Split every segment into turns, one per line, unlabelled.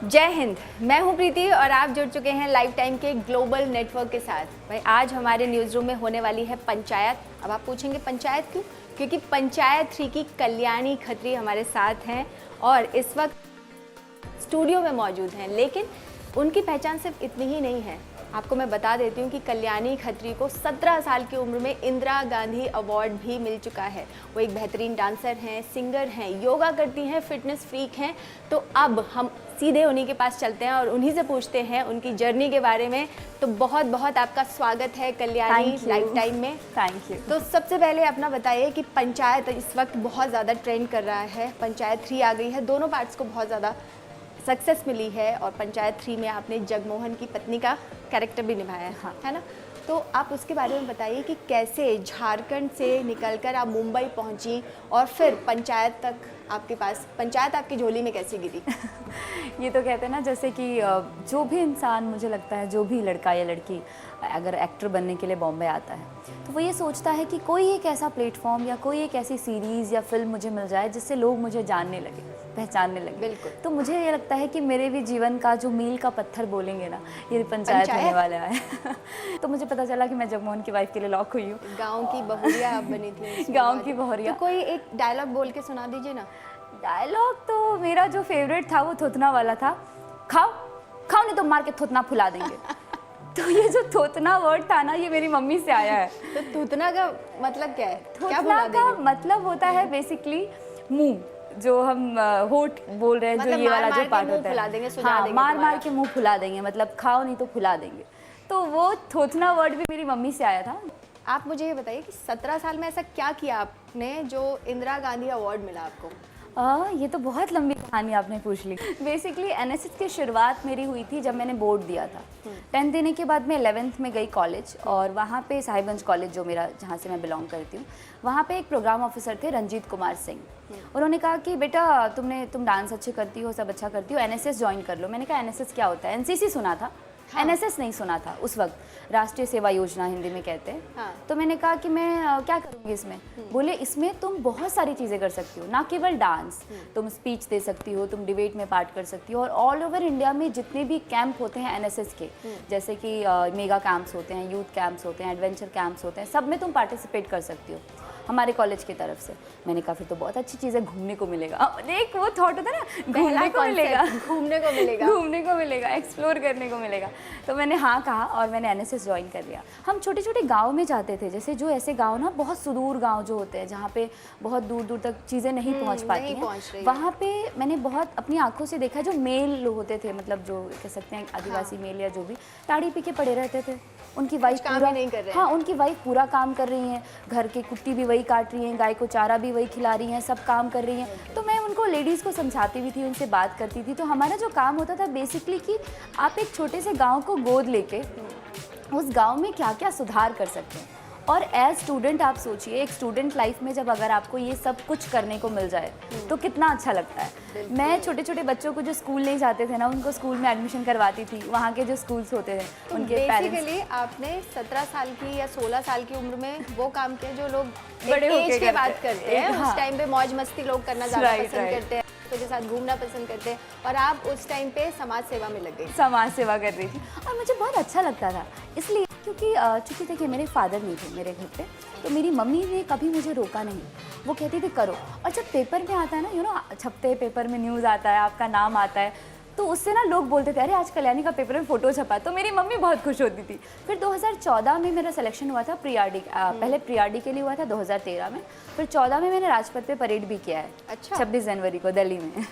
जय हिंद। मैं हूं प्रीति और आप जुड़ चुके हैं लाइफ टाइम के ग्लोबल नेटवर्क के साथ। भाई आज हमारे न्यूज़ रूम में होने वाली है पंचायत। अब आप पूछेंगे पंचायत क्यों? क्योंकि पंचायत 3 की कल्याणी खत्री हमारे साथ हैं और इस वक्त स्टूडियो में मौजूद हैं। लेकिन उनकी पहचान सिर्फ इतनी ही नहीं है। आपको मैं बता देती हूँ कि कल्याणी खत्री को 17 साल की उम्र में इंदिरा गांधी अवार्ड भी मिल चुका है। वो एक बेहतरीन डांसर हैं, सिंगर हैं, योगा करती हैं, फिटनेस फ्रीक हैं। तो अब हम सीधे उन्हीं के पास चलते हैं और उन्हीं से पूछते हैं उनकी जर्नी के बारे में। तो बहुत बहुत आपका स्वागत है कल्याणी लाइफ टाइम में।
Thank you.
तो सबसे पहले अपना बताइए कि पंचायत इस वक्त बहुत ज़्यादा ट्रेंड कर रहा है। पंचायत 3 आ गई है, दोनों पार्ट्स को बहुत ज़्यादा सक्सेस मिली है और पंचायत 3 में आपने जगमोहन की पत्नी का कैरेक्टर भी निभाया है,
हाँ।
है ना? तो आप उसके बारे में बताइए कि कैसे झारखंड से निकलकर आप मुंबई पहुंची और फिर पंचायत तक आपके पास, पंचायत आपकी झोली में कैसे गिरी?
ये तो कहते हैं ना, जैसे कि जो भी इंसान, मुझे लगता है जो भी लड़का या लड़की अगर एक्टर बनने के लिए बॉम्बे आता है तो वो ये सोचता है कि कोई एक ऐसा प्लेटफॉर्म या कोई एक ऐसी सीरीज़ या फिल्म मुझे मिल जाए जिससे लोग मुझे जानने लगे, पहचानने लगे।
बिल्कुल।
तो मुझे ये लगता है कि मेरे भी जीवन का जो मील का पत्थर बोलेंगे ना, ये पंचायत होने वाला है। तो मुझे पता चला कि मैं जगमोहन की वाइफ के लिए लॉक हुई हूँ।
गाँव की बहुरिया आप बनी थी।
गाँव की बहुरिया।
तो कोई एक डायलॉग बोल के सुना दीजिए ना।
डायलॉग तो मेरा जो फेवरेट था वो थोतना वाला था, खाओ खाओ नहीं तो मार के थोतना फुला देंगे। तो ये जो थोतना वर्ड था ना, ये मेरी मम्मी से आया है।
तो थूतना का मतलब क्या है? क्या
थोतना का मतलब होता है बेसिकली मुंह, जो हम होठ बोल रहे हैं,
मतलब
जो ये वाला जो पार्ट होता
फुला
है।
देंगे, सुझा
हाँ,
देंगे
मार
तुम्हारा।
मार के मुंह फुला देंगे, मतलब खाओ नहीं तो फुला देंगे। तो वो थोतना वर्ड भी मेरी मम्मी से आया था।
आप मुझे ये बताइए कि 17 साल में ऐसा क्या किया आपने जो इंदिरा गांधी अवार्ड मिला आपको?
ये तो बहुत लंबी कहानी आपने पूछ ली। बेसिकली एनएसएस की शुरुआत मेरी हुई थी जब मैंने बोर्ड दिया था। 10th देने के बाद मैं 11th में गई कॉलेज, और वहाँ पे साहिबगंज कॉलेज जो मेरा, जहाँ से मैं बिलोंग करती हूँ, वहाँ पे एक प्रोग्राम ऑफिसर थे रंजीत कुमार सिंह। उन्होंने कहा कि बेटा तुम डांस अच्छे करती हो, सब अच्छा करती हो, एनएसएस ज्वाइन कर लो। मैंने कहा एनएसएस क्या होता है? एनसीसी सुना था, हाँ। एनएसएस नहीं सुना था उस वक्त, राष्ट्रीय सेवा योजना हिंदी में कहते हैं। हाँ। तो मैंने कहा कि मैं क्या करूँगी इसमें? बोले इसमें तुम बहुत सारी चीज़ें कर सकती हो, ना केवल डांस, तुम स्पीच दे सकती हो, तुम डिबेट में पार्ट कर सकती हो, और ऑल ओवर इंडिया में जितने भी कैंप होते हैं एनएसएस के, जैसे कि मेगा कैंप्स होते हैं, यूथ कैंप्स होते हैं, एडवेंचर कैंप्स होते हैं, सब में तुम पार्टिसिपेट कर सकती हो हमारे कॉलेज की तरफ से। मैंने कहा फिर तो बहुत अच्छी चीज़ है, घूमने को मिलेगा। एक वो थॉट होता है ना, घूमने को मिलेगा,
घूमने को मिलेगा,
घूमने को मिलेगा, एक्सप्लोर करने को मिलेगा। तो मैंने हाँ कहा और मैंने एनएसएस ज्वाइन कर लिया। हम छोटे छोटे गाँव में जाते थे, जैसे जो ऐसे गाँव ना बहुत सुदूर गाँव जो होते हैं, जहाँ पे बहुत दूर दूर तक चीज़ें नहीं पहुँच पाती हैं, वहाँ पे मैंने बहुत अपनी आंखों से देखा जो मेल होते थे, मतलब जो कह सकते हैं आदिवासी मेल या जो भी, ताड़ी पी के पड़े रहते थे। उनकी वाइफ पूरा
नहीं कर रहे हैं।
हाँ, उनकी वाइफ पूरा काम कर रही हैं, घर के कुट्टी भी वही काट रही हैं, गाय को चारा भी वही खिला रही हैं, सब काम कर रही हैं। तो मैं उनको, लेडीज़ को समझाती भी थी, उनसे बात करती थी। तो हमारा जो काम होता था बेसिकली कि आप एक छोटे से गांव को गोद लेके उस गांव में क्या क्या सुधार कर सकते हैं। और एज स्टूडेंट आप सोचिए, एक स्टूडेंट लाइफ में जब अगर आपको ये सब कुछ करने को मिल जाए तो कितना अच्छा लगता है। मैं छोटे छोटे बच्चों को जो स्कूल नहीं जाते थे ना, उनको स्कूल में एडमिशन करवाती थी, वहाँ के जो स्कूल्स होते थे
तो
उनके पेरेंट्स।
बेसिकली आपने 17 साल की या 16 साल की उम्र में वो काम किया जो लोग
बड़े
एज की बात करते हैं।
हाँ।
उस टाइम पे मौज मस्ती लोग करना ज़्यादा पसंद करते हैं, के साथ घूमना पसंद करते हैं, और आप उस टाइम पे समाज सेवा में लग गई।
समाज सेवा कर रही थी और मुझे बहुत अच्छा लगता था, इसलिए क्योंकि चूँकि देखिए मेरे फादर नहीं थे मेरे घर पे, तो मेरी मम्मी ने कभी मुझे रोका नहीं। वो कहती थी करो, और जब पेपर में आता है ना, छपते पेपर में न्यूज़ आता है, आपका नाम आता है, तो उससे ना लोग बोलते थे अरे आज कल्याणी का पेपर में फ़ोटो छपा, तो मेरी मम्मी बहुत खुश होती थी। फिर 2014 में मेरा सिलेक्शन हुआ था प्री-आरडी, पहले प्री-आरडी के लिए हुआ था 2013 में, फिर 14 में मैंने राजपथ पे परेड भी किया है।
अच्छा।
26 जनवरी को दिल्ली में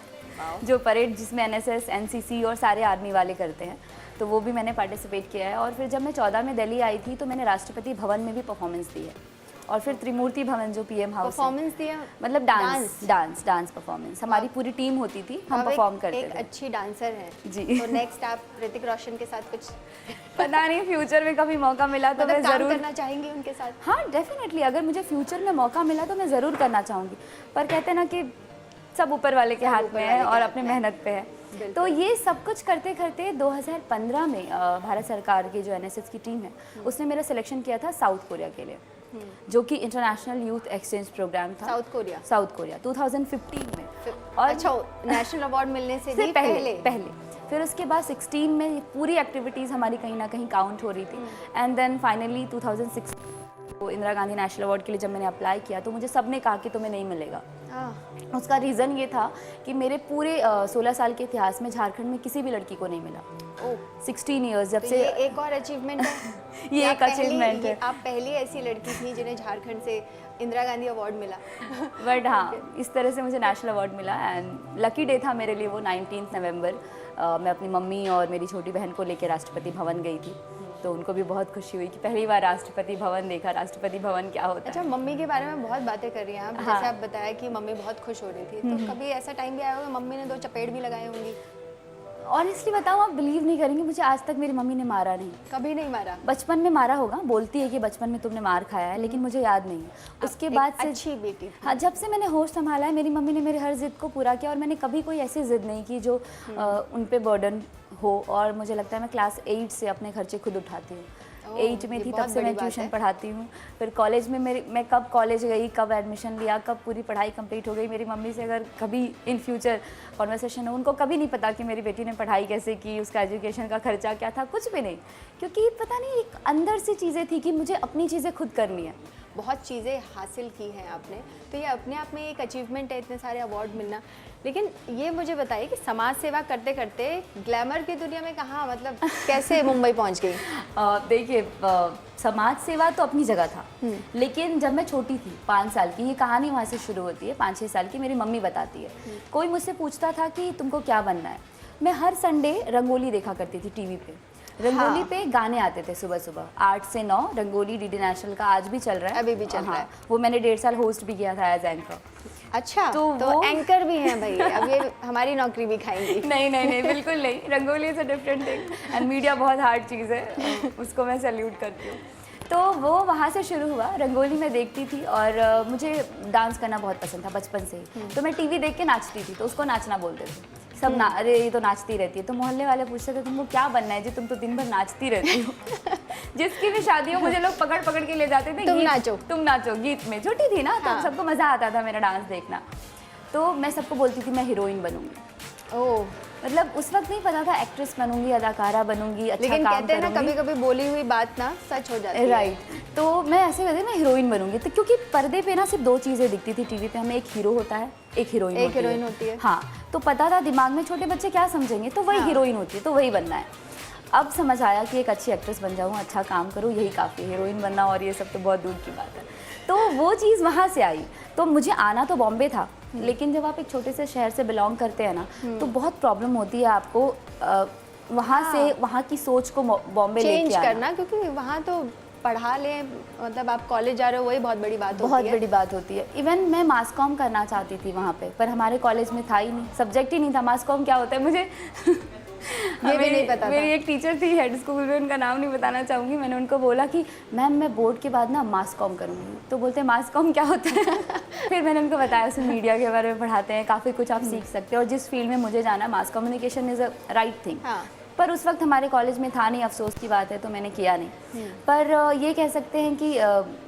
जो परेड, जिसमें एनएसएस, एनसीसी और सारे आर्मी वाले करते हैं, तो वो भी मैंने पार्टिसिपेट किया है। और फिर जब मैं 14 में दिल्ली आई थी तो मैंने राष्ट्रपति भवन में भी परफॉर्मेंस दी है, और फिर त्रिमूर्ति भवन जो पीएम हाउस
परफॉर्मेंस दिया,
मतलब डांस परफॉर्मेंस, हमारी पूरी टीम होती थी, हम परफॉर्म करते थे।
अच्छी डांसर हैं
जी।
तो नेक्स्ट आप ऋतिक रोशन के साथ कुछ
पता नहीं, फ्यूचर में कभी मौका मिला तो मैं
काम
ज़रूर
करना चाहेंगी उनके साथ?
हाँ डेफिनेटली, अगर मुझे फ्यूचर में मौका मिला तो मैं ज़रूर करना चाहूँगी, पर कहते हैं ना कि सब ऊपर वाले के हाथ में है और अपने मेहनत पे है। तो ये सब कुछ करते करते 2015 में भारत सरकार की जो एनएसएस की टीम है उसने मेरा सिलेक्शन किया था साउथ कोरिया के लिए, जो कि इंटरनेशनल यूथ एक्सचेंज प्रोग्राम था। साउथ कोरिया 2015 में।
और अच्छा, नेशनल अवार्ड मिलने से भी पहले
फिर उसके बाद 16 में पूरी एक्टिविटीज़ हमारी कहीं ना कहीं काउंट हो रही थी। एंड देन फाइनली 2006 तो इंदिरा गांधी नेशनल अवार्ड के लिए जब मैंने अप्लाई किया तो मुझे सब ने कहा कि तुम्हें नहीं मिलेगा। उसका रीज़न ये था कि मेरे पूरे 16 साल के इतिहास में झारखंड में किसी भी लड़की को नहीं मिला। 16 ईयर्स जब से
ये एक और अचीवमेंट है।
ये एक अचीवमेंट है।
आप पहली ऐसी लड़की थी जिन्हें झारखंड से इंदिरा गांधी अवार्ड मिला।
बट हाँ, इस तरह से मुझे नेशनल अवार्ड मिला एंड लकी डे था मेरे लिए वो 19 नवंबर। मैं अपनी मम्मी और मेरी छोटी बहन को लेकर राष्ट्रपति भवन गई थी, तो उनको भी बहुत खुशी हुई कि पहली बार राष्ट्रपति भवन देखा। राष्ट्रपति भवन क्या होता है।
अच्छा, मम्मी के बारे में बहुत बातें कर रही हैं आप।
हाँ।
जैसे आप बताया कि मम्मी बहुत खुश हो रही थी, तो कभी ऐसा टाइम भी आया होगा मम्मी ने 2 चपेट भी लगाए होंगी?
ऑनेस्टली बताऊँ, आप बिलीव नहीं करेंगे, मुझे आज तक मेरी मम्मी ने मारा नहीं।
कभी नहीं मारा?
बचपन में मारा होगा, बोलती है कि बचपन में तुमने मार खाया है, लेकिन मुझे याद नहीं। उसके बाद से
अच्छी बेटी थी।
हाँ, जब से मैंने होश संभाला है मेरी मम्मी ने मेरे हर जिद को पूरा किया और मैंने कभी कोई ऐसी जिद नहीं की जो उन पे बर्डन हो। और मुझे लगता है मैं क्लास 8 से अपने खर्चे खुद उठाती हूँ। 8 में थी तब से मैं ट्यूशन पढ़ाती हूँ। फिर कॉलेज में मैं कब कॉलेज गई, कब एडमिशन लिया, कब पूरी पढ़ाई कंप्लीट हो गई, मेरी मम्मी से अगर कभी इन फ्यूचर कॉन्वर्सेशन हो, उनको कभी नहीं पता कि मेरी बेटी ने पढ़ाई कैसे की, उसका एजुकेशन का खर्चा क्या था, कुछ भी नहीं। क्योंकि पता नहीं, एक अंदर से चीज़ें थी कि मुझे अपनी चीज़ें खुद करनी है।
बहुत चीज़ें हासिल की हैं आपने, तो ये अपने आप में एक अचीवमेंट है, इतने सारे अवार्ड मिलना। लेकिन ये मुझे बताइए कि समाज सेवा करते करते ग्लैमर की दुनिया में कहाँ, मतलब कैसे मुंबई पहुँच गई?
देखिए, समाज सेवा तो अपनी जगह था, लेकिन जब मैं छोटी थी 5 साल की, ये कहानी वहाँ से शुरू होती है। 5-6 साल की मेरी मम्मी बताती है। कोई मुझसे पूछता था कि तुमको क्या बनना है। मैं हर संडे रंगोली देखा करती थी टीवी पे। रंगोली पे गाने आते थे सुबह सुबह 8 से 9, रंगोली डीडी नेशनल का आज भी चल रहा है।
अभी भी चल रहा है।
वो मैंने 1.5 साल होस्ट भी किया था एज एंकर।
अच्छा, तो एंकर भी हैं भाई, अब ये हमारी नौकरी भी खाएंगी।
नहीं, बिल्कुल नहीं। Rangoli is a different thing and media बहुत हार्ड चीज़ है, उसको मैं सैल्यूट करती हूँ। तो वो वहाँ से शुरू हुआ। रंगोली मैं देखती थी और मुझे डांस करना बहुत पसंद था बचपन से ही। तो मैं टीवी देख के नाचती थी, तो उसको नाचना बोलते थे सब। अरे ये तो नाचती रहती है। तो मोहल्ले वाले पूछते थे तुमको क्या बनना है जी, तुम तो दिन भर नाचती रहती हो। जिसकी भी शादी हो मुझे लोग पकड़ पकड़ के ले जाते थे, तुम नाचो गीत में। छोटी थी ना, तो सबको मज़ा आता था मेरा डांस देखना। तो मैं सबको बोलती थी मैं हीरोइन बनूंगी।
ओह,
मतलब उस वक्त नहीं पता था एक्ट्रेस बनूंगी, अदाकारा बनूंगी, अच्छा
लेकिन
काम
कहते हैं ना,
करूंगी।
कभी कभी बोली हुई बात ना सच हो जाती है।
राइट। तो मैं ऐसे कहती मैं हीरोइन बनूंगी। तो क्योंकि पर्दे पे ना सिर्फ 2 चीज़ें दिखती थी टीवी पे, हमें एक हीरो होता है, एक हीरोइन
होती है।
हाँ, तो पता था दिमाग में छोटे बच्चे क्या समझेंगे, तो वही हीरोइन होती है, तो वही बनना है। अब समझ आया कि एक अच्छी एक्ट्रेस बन जाऊँ, अच्छा काम करूँ, यही काफ़ी है। हीरोइन बनना और ये सब तो बहुत दूर की बात है। तो वो चीज़ वहाँ से आई। तो मुझे आना तो बॉम्बे था, लेकिन जब आप एक छोटे से शहर से बिलोंग करते हैं ना, तो बहुत प्रॉब्लम होती है आपको वहाँ से वहाँ की सोच को बॉम्बे लेके आना,
करना, क्योंकि वहाँ तो पढ़ा लें, मतलब आप कॉलेज जा रहे हो, वही बहुत बड़ी बात होती है।
बहुत बड़ी बात होती है। इवन मैं मास कॉम करना चाहती थी वहाँ पे, पर हमारे कॉलेज में था ही नहीं, सब्जेक्ट ही नहीं था। मास कॉम क्या होता है मुझे
ये भी नहीं पता।
मेरी एक टीचर थी हेड स्कूल में, उनका नाम नहीं बताना चाहूँगी। मैंने उनको बोला कि मैम मैं बोर्ड के बाद ना मास कॉम करूँगी। तो बोलते हैं मास कॉम क्या होता है? फिर मैंने उनको बताया उसमें मीडिया के बारे में पढ़ाते हैं, काफ़ी कुछ आप सीख सकते हो, और जिस फील्ड में मुझे जाना है, mass communication is a right thing. पर उस वक्त हमारे कॉलेज में था नहीं, अफसोस की बात है, तो मैंने किया नहीं। पर ये कह सकते हैं कि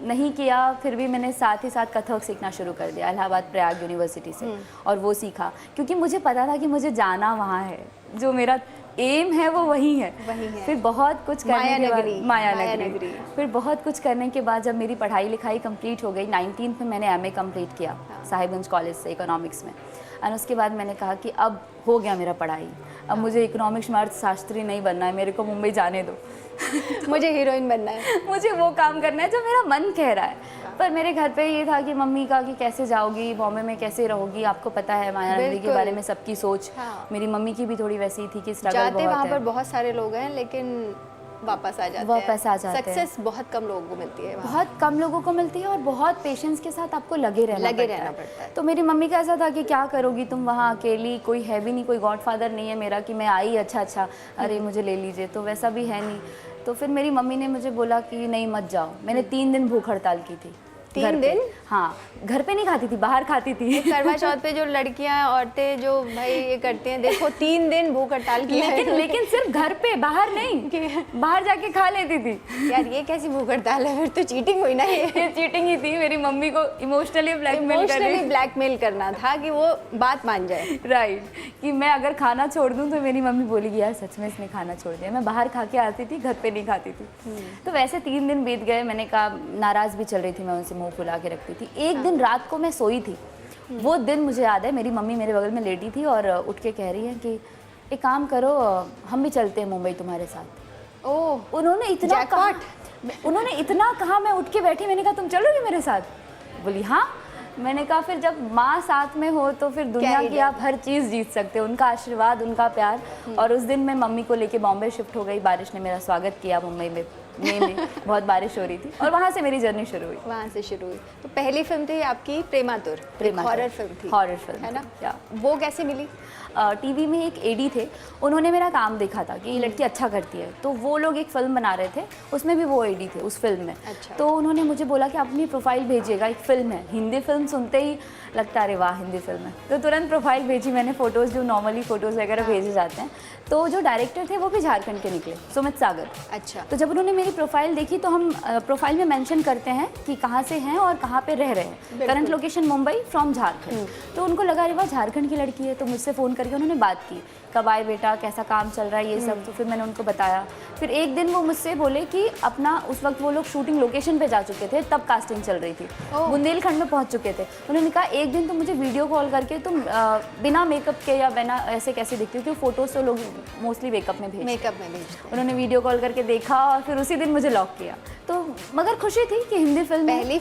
नहीं किया, फिर भी मैंने साथ ही साथ कथक सीखना शुरू कर दिया इलाहाबाद प्रयाग यूनिवर्सिटी से, और वो सीखा क्योंकि मुझे पता था कि मुझे जाना वहाँ है, जो मेरा एम है वो वही है। फिर बहुत कुछ करने के बाद माया नगरी, फिर बहुत कुछ करने के बाद जब मेरी पढ़ाई लिखाई कंप्लीट हो गई, 19th में मैंने एमए कंप्लीट किया साहिबगंज कॉलेज से इकोनॉमिक्स में। और उसके बाद मैंने कहा कि अब हो गया मेरा पढ़ाई, अब मुझे इकोनॉमिक्स में अर्थशास्त्री नहीं बनना है, मेरे को मुंबई जाने दो।
तो मुझे हीरोइन बनना है,
मुझे वो काम करना है जो मेरा मन कह रहा है। पर मेरे घर पे ये था कि मम्मी का कि कैसे जाओगी बॉम्बे में, कैसे रहोगी, आपको पता है माया नगरी के बारे में सबकी सोच। मेरी मम्मी की भी थोड़ी वैसी थी कि स्ट्रगल बहुत है,
वहाँ पर बहुत सारे लोग हैं लेकिन वापस आ जाते हैं। सक्सेस बहुत कम लोगों को मिलती है,
बहुत कम लोगों को मिलती है, और बहुत पेशेंस के साथ आपको लगे रहना पड़ता है। तो मेरी मम्मी का ऐसा था कि क्या करोगी तुम वहाँ अकेली, कोई है भी नहीं, कोई गॉडफादर नहीं है मेरा कि मैं आई अच्छा अरे मुझे ले लीजिए, तो वैसा भी है नहीं। तो फिर मेरी मम्मी ने मुझे बोला कि नहीं मत जाओ। मैंने 3 दिन भूख हड़ताल की थी
3
घर पे।
दिन?
हाँ, घर पे नहीं खाती थी, बाहर खाती थी।
करवा चौथ पे जो लड़कियां औरतें जो भाई ये करती हैं, देखो 3 दिन भूख हड़ताल की है।
लेकिन सिर्फ घर पे, बाहर नहीं, बाहर जाके खा लेती थी।
यार ये कैसी भूख हड़ताल है, फिर तो चीटिंग हुई ना।
ये चीटिंग ही थी, मेरी मम्मी को इमोशनली
ब्लैकमेल करना था कि वो बात मान जाए।
राइट, कि मैं अगर खाना छोड़ दूं तो मेरी मम्मी बोलेगी यार सच में इसने खाना छोड़ दिया। मैं बाहर खा के आती थी, घर पे नहीं खाती थी। तो वैसे 3 दिन बीत गए, मैंने कहा नाराज़ भी चल रही थी, मैं उनसे मुंह फुला के रखती थी। एक दिन रात को मैं सोई थी, वो दिन मुझे याद है, मेरी मम्मी मेरे बगल में लेटी थी और उठ के कह रही है कि एक काम करो, हम भी चलते हैं मुंबई तुम्हारे साथ।
ओह,
उन्होंने इतना कहा, मैं उठ के बैठी, मैंने कहा तुम चलोगी मेरे साथ? बोली हाँ। मैंने कहा फिर जब माँ साथ में हो तो फिर दुनिया की आप हर चीज़ जीत सकते हो, उनका आशीर्वाद, उनका प्यार। और उस दिन मैं मम्मी को लेके बॉम्बे शिफ्ट हो गई, बारिश ने मेरा स्वागत किया मुंबई में, मई में बहुत बारिश हो रही थी और वहाँ से मेरी जर्नी शुरू हुई।
वहाँ से शुरू हुई। तो पहली फिल्म थी आपकी प्रेमातुर, हॉरर फिल्म थी।
हॉरर फिल्म
है ना?
या
वो कैसे मिली?
टीवी में एक एडी थे, उन्होंने मेरा काम देखा था कि ये लड़की अच्छा करती है, तो वो लोग एक फ़िल्म बना रहे थे, उसमें भी वो एडी थे उस फिल्म में।
अच्छा।
तो उन्होंने मुझे बोला कि आप अपनी प्रोफाइल भेजिएगा, एक फ़िल्म है। हिंदी फिल्म सुनते ही लगता अरे वाह हिंदी फिल्म है, तो तुरंत प्रोफाइल भेजी मैंने, फ़ोटोज़ जो नॉर्मली फ़ोटोज़ वगैरह भेजे जाते हैं। तो जो डायरेक्टर थे वो भी झारखंड के निकले, सुमित सागर।
अच्छा।
तो जब उन्होंने मेरी प्रोफाइल देखी तो हम प्रोफाइल में मेंशन करते हैं कि कहाँ से हैं और कहाँ पे रह रहे हैं, current location Mumbai from Jharkhand. तो उनको लगा अरे वाह झारखंड की लड़की है, तो मुझसे फ़ोन करके उन्होंने बात की, कब आए बेटा, कैसा काम चल रहा है, ये सब। तो फिर मैंने उनको बताया। फिर एक दिन वो मुझसे बोले कि अपना, उस वक्त वो लोग शूटिंग लोकेशन पे जा चुके थे, तब कास्टिंग चल रही थी, बुंदेलखंड में पहुंच चुके थे। उन्होंने कहा एक दिन तुम मुझे वीडियो कॉल करके तुम बिना मेकअप के या बिना ऐसे कैसे दिखती हो, क्योंकि फ़ोटोज़ तो लोग मोस्टली मेकअप में भेजते। उन्होंने वीडियो कॉल करके देखा और फिर उसी दिन मुझे लॉक किया। तो मगर खुशी थी कि हिंदी फिल्म, पहली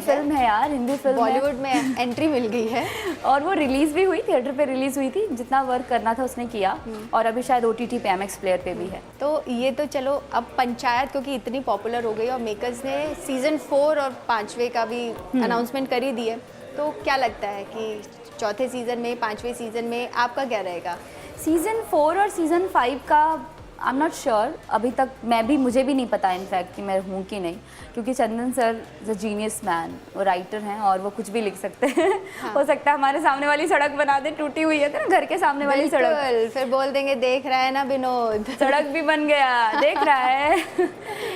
फिल्म है यार, हिंदी फिल्म,
बॉलीवुड में एंट्री मिल गई है।
और वो रिलीज़ भी हुई, थिएटर पे रिलीज़ हुई थी, जितना वर्क करना था उसने किया। और अभी शायद OTT पे MX प्लेयर पे भी है।
तो ये तो चलो, अब पंचायत क्योंकि इतनी पॉपुलर हो गई और मेकर्स ने सीज़न 4 और 5वें का भी अनाउंसमेंट कर ही दी है, तो क्या लगता है कि चौथे सीज़न में, 5वें सीज़न में आपका क्या रहेगा?
सीज़न 4 और सीज़न 5 का आई एम नॉट श्योर, अभी तक मुझे भी नहीं पता इनफैक्ट कि मैं हूँ कि नहीं, क्योंकि चंदन सर द जीनियस मैन, वो राइटर हैं और वो कुछ भी लिख सकते हैं। हाँ। हो सकता है हमारे सामने वाली सड़क बना दे, टूटी हुई है ना घर के सामने वाली सड़क,
फिर बोल देंगे देख रहा है ना विनोद,
सड़क भी बन गया, देख रहा है।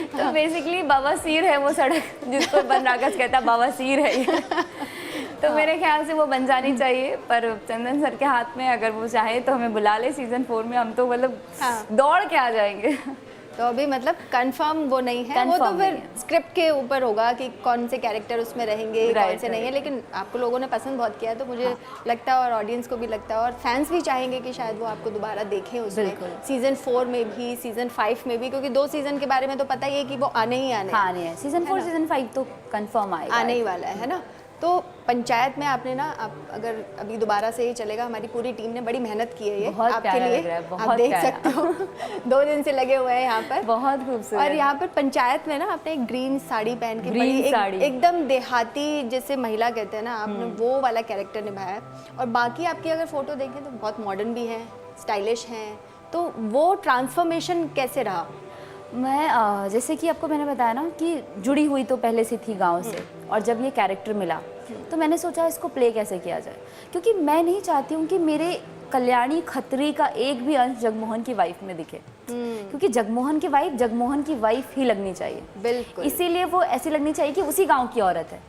तो बेसिकली बवासीर है वो सड़क, जिसको बनरागस कहता है बवासीर है ये। तो मेरे ख्याल से वो बन जानी चाहिए, पर चंदन सर के हाथ में, अगर वो चाहे तो हमें बुला ले सीज़न 4 में, हम तो मतलब दौड़ के आ जाएंगे।
तो अभी मतलब कंफर्म वो नहीं है, वो तो फिर स्क्रिप्ट के ऊपर होगा कि कौन से कैरेक्टर उसमें रहेंगे, कौन से नहीं है। लेकिन आपको लोगों ने पसंद बहुत किया है, तो मुझे लगता है और ऑडियंस को भी लगता है और फैंस भी चाहेंगे कि शायद वो आपको दोबारा देखें उसमें, सीज़न 4 में भी, सीज़न 5 में भी, क्योंकि 2 सीज़न के बारे में तो पता ही है कि वो आने ही आने हैं।
सीज़न 4 सीज़न 5 तो कंफर्म
आने ही वाला है ना। तो पंचायत में आपने ना, आप अगर अभी दोबारा से ही चलेगा, हमारी पूरी टीम ने बड़ी मेहनत की है ये आपके लिए, आप देख सकते हो। 2 दिन से लगे हुए हैं यहाँ पर, बहुत खूबसूरत। और यहाँ पर पंचायत में ना आपने एक ग्रीन साड़ी पहन के, बड़ी एकदम देहाती जैसे महिला कहते हैं ना, आपने वो वाला कैरेक्टर निभाया है। और बाकी आपकी अगर फोटो देखें तो बहुत मॉडर्न भी है, स्टाइलिश हैं, तो वो ट्रांसफॉर्मेशन कैसे रहा?
मैं जैसे कि आपको मैंने बताया ना कि जुड़ी हुई तो पहले से थी गांव से, और जब ये कैरेक्टर मिला तो मैंने सोचा इसको प्ले कैसे किया जाए, क्योंकि मैं नहीं चाहती हूँ कि मेरे कल्याणी खत्री का एक भी अंश जगमोहन की वाइफ में दिखे, क्योंकि जगमोहन की वाइफ ही लगनी चाहिए। बिल्कुल, इसीलिए वो ऐसी लगनी चाहिए कि उसी गाँव की औरत है,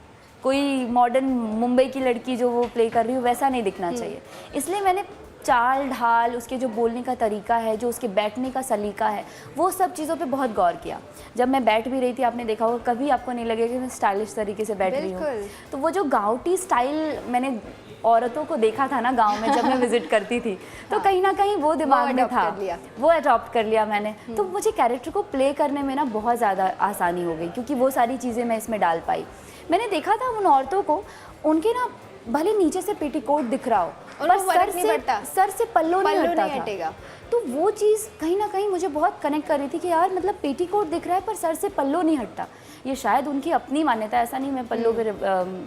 कोई मॉडर्न मुंबई की लड़की जो वो प्ले कर रही हो वैसा नहीं दिखना चाहिए। इसलिए मैंने चाल ढाल, उसके जो बोलने का तरीका है, जो उसके बैठने का सलीका है, वो सब चीज़ों पे बहुत गौर किया। जब मैं बैठ भी रही थी, आपने देखा होगा, कभी आपको नहीं लगेगा कि मैं स्टाइलिश तरीके से बैठ रही हूँ। तो वो जो गाँवटी स्टाइल मैंने औरतों को देखा था ना गांव में जब मैं विजिट करती थी, तो कहीं ना कहीं वो दिमाग में था, वो अडॉप्ट कर लिया मैंने। तो मुझे कैरेक्टर को प्ले करने में ना बहुत ज़्यादा आसानी हो गई, क्योंकि वो सारी चीज़ें मैं इसमें डाल पाई। मैंने देखा था उन औरतों को, उनके ना भले नीचे से पेटीकोट दिख रहा हो, पर सर से पल्लो नहीं हटेगा। तो वो चीज़ कहीं ना कहीं मुझे बहुत कनेक्ट कर रही थी कि यार मतलब पेटीकोट दिख रहा है पर सर से पल्लो नहीं हटता। ये शायद उनकी अपनी मान्यता, ऐसा नहीं मैं पल्लो पे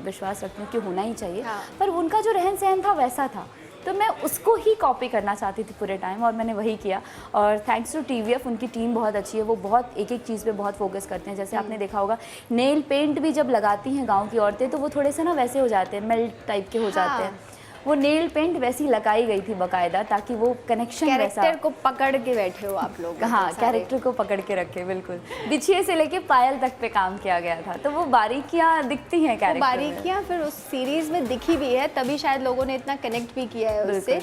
विश्वास रखती हूँ कि होना ही चाहिए, पर उनका जो रहन सहन था वैसा था तो मैं उसको ही कॉपी करना चाहती थी पूरे टाइम, और मैंने वही किया। और थैंक्स टू TVF, उनकी टीम बहुत अच्छी है, वो बहुत एक एक चीज़ पे बहुत फोकस करते हैं। जैसे आपने देखा होगा नेल पेंट भी जब लगाती हैं गाँव की औरतें तो वो थोड़े से ना वैसे हो जाते हैं, मेल्ट टाइप के हो जाते हैं। वो नेल पेंट वैसी लगाई गई थी बकायदा, ताकि वो कनेक्शन
कैरेक्टर को पकड़ के बैठे हो आप लोग।
हाँ, कैरेक्टर को पकड़ के रखे, बिल्कुल। बिछिए से लेके पायल तक पे काम किया गया था, तो वो बारीकियाँ दिखती हैं कैरेक्टर में।
बारीकियाँ फिर उस सीरीज में दिखी भी है, तभी शायद लोगों ने इतना कनेक्ट भी किया है उससे।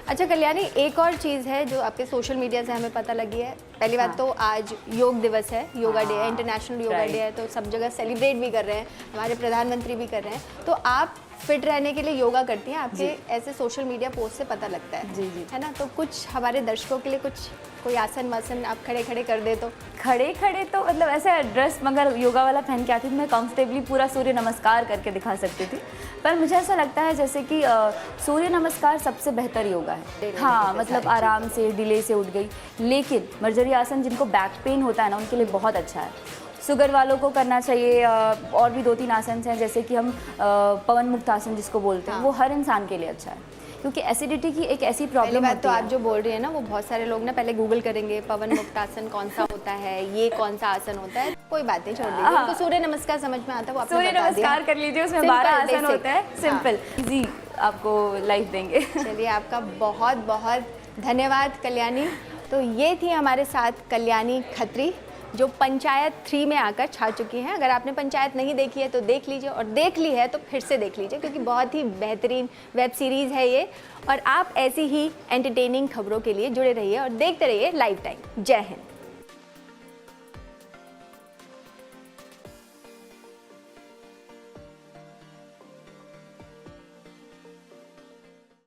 अच्छा कल्याणी, एक और चीज़ है जो आपके सोशल मीडिया से हमें पता लगी है। पहली बात तो आज योग दिवस है, योगा डे है, इंटरनेशनल योगा डे है, तो सब जगह सेलिब्रेट भी कर रहे हैं, हमारे प्रधानमंत्री भी कर रहे हैं। तो आप फिट रहने के लिए योगा करती हैं, आपके ऐसे सोशल मीडिया पोस्ट से पता लगता है।
जी जी,
है ना, तो कुछ हमारे दर्शकों के लिए कुछ कोई आसन वासन आप खड़े खड़े कर दे तो।
खड़े खड़े तो मतलब ऐसा ड्रेस मगर योगा वाला पहन के आती थी, मैं कंफर्टेबली पूरा सूर्य नमस्कार करके दिखा सकती थी। पर मुझे ऐसा लगता है जैसे कि सूर्य नमस्कार सबसे बेहतर योगा है। हाँ, मतलब आराम से डिले से उठ गई। लेकिन मर्जरी आसन जिनको बैक पेन होता है ना, उनके लिए बहुत अच्छा है। शुगर वालों को करना चाहिए। और भी 2-3 आसन हैं, जैसे कि हम पवन मुक्त आसन जिसको बोलते हैं, वो हर इंसान के लिए अच्छा है, क्योंकि एसिडिटी की एक ऐसी प्रॉब्लम है।
तो आप जो बोल रही है ना, वो बहुत सारे लोग ना पहले गूगल करेंगे पवन मुक्त आसन कौन सा होता है, ये कौन सा आसन होता है। कोई बात नहीं, छोड़ दीजिए, उनको सूर्य नमस्कार समझ में आता है, वो आपने
सूर्य
बता दिया।
नमस्कार कर लीजिए, उसमें 12 आसन होते हैं, सिंपल इजी आपको लाइफ देंगे।
चलिए, आपका बहुत बहुत धन्यवाद कल्याणी। तो ये थी हमारे साथ कल्याणी खत्री, जो पंचायत 3 में आकर छा चुकी हैं। अगर आपने पंचायत नहीं देखी है तो देख लीजिए, और देख ली है तो फिर से देख लीजिए, क्योंकि बहुत ही बेहतरीन वेब सीरीज़ है ये। और आप ऐसी ही एंटरटेनिंग खबरों के लिए जुड़े रहिए और देखते रहिए लाइव टाइम। जय हिंद।